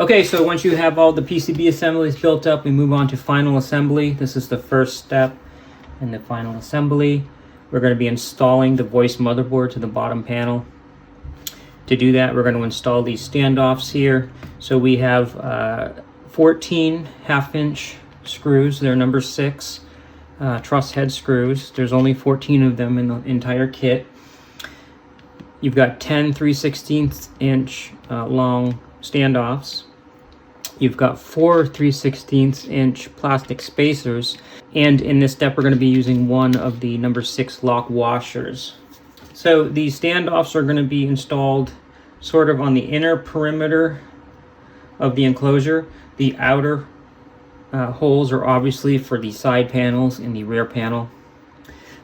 Okay, so once you have all the PCB assemblies built up, we move on to final assembly. This is the first step in the final assembly. We're going to be installing the voice motherboard to the bottom panel. To do that, we're going to install these standoffs here. So we have 14 half-inch screws. They're number 6 truss head screws. There's only 14 of them in the entire kit. You've got 10 3/16 inch long standoffs. You've got 4 3/16 inch plastic spacers, and in this step we're going to be using one of the number 6 lock washers. So these standoffs are going to be installed sort of on the inner perimeter of the enclosure. The outer holes are obviously for the side panels and the rear panel,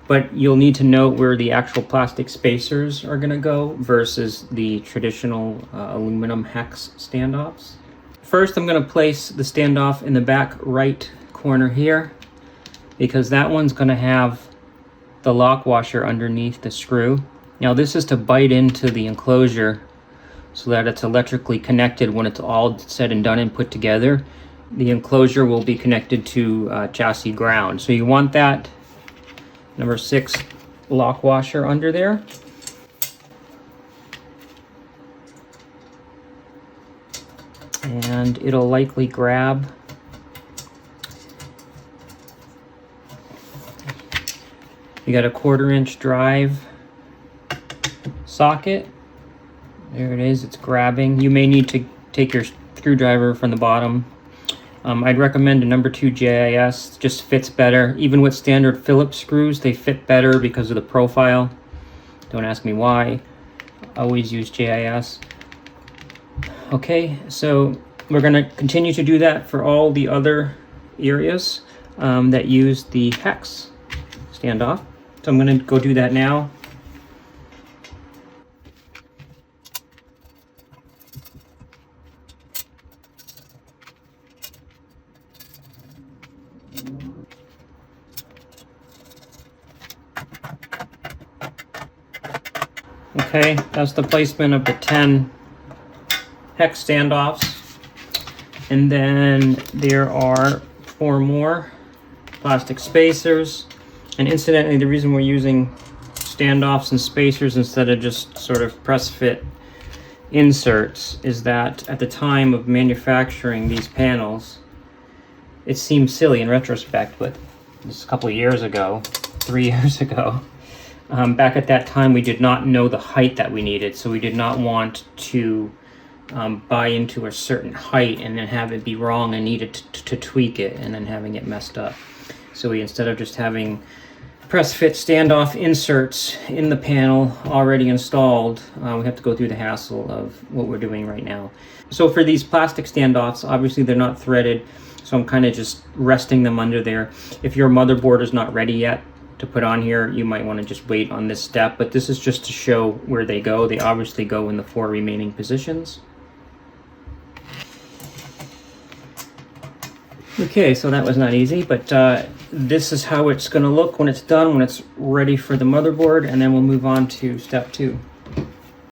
but you'll need to note where the actual plastic spacers are going to go versus the traditional aluminum hex standoffs. First, I'm going to place the standoff in the back right corner here, because that one's going to have the lock washer underneath the screw. Now this is to bite into the enclosure so that it's electrically connected when it's all said and done and put together. The enclosure will be connected to chassis ground. So you want that number 6 lock washer under there. And it'll likely grab you got a 1/4 inch drive socket. There it is, it's grabbing. You may need to take your screwdriver from the bottom. I'd recommend a number 2 JIS, just fits better. Even with standard Phillips screws, they fit better because of the profile. Don't ask me why. I always use JIS. Okay, so we're going to continue to do that for all the other areas that use the hex standoff. So I'm going to go do that now. Okay, that's the placement of the 10 hex standoffs. And then there are 4 more plastic spacers. And incidentally, the reason we're using standoffs and spacers instead of just sort of press fit inserts is that at the time of manufacturing these panels, it seems silly in retrospect, but this is a couple of years ago, 3 years ago. Back at that time, we did not know the height that we needed, so we did not want to buy into a certain height and then have it be wrong and needed to tweak it and then having it messed up. So we, instead of just having press fit standoff inserts in the panel already installed, we have to go through the hassle of what we're doing right now. So for these plastic standoffs, obviously they're not threaded, so I'm kind of just resting them under there. If your motherboard is not ready yet to put on here, you might want to just wait on this step, but this is just to show where they go. They obviously go in the 4 remaining positions. Okay, so that was not easy, but this is how it's going to look when it's done, when it's ready for the motherboard, and then we'll move on to step 2.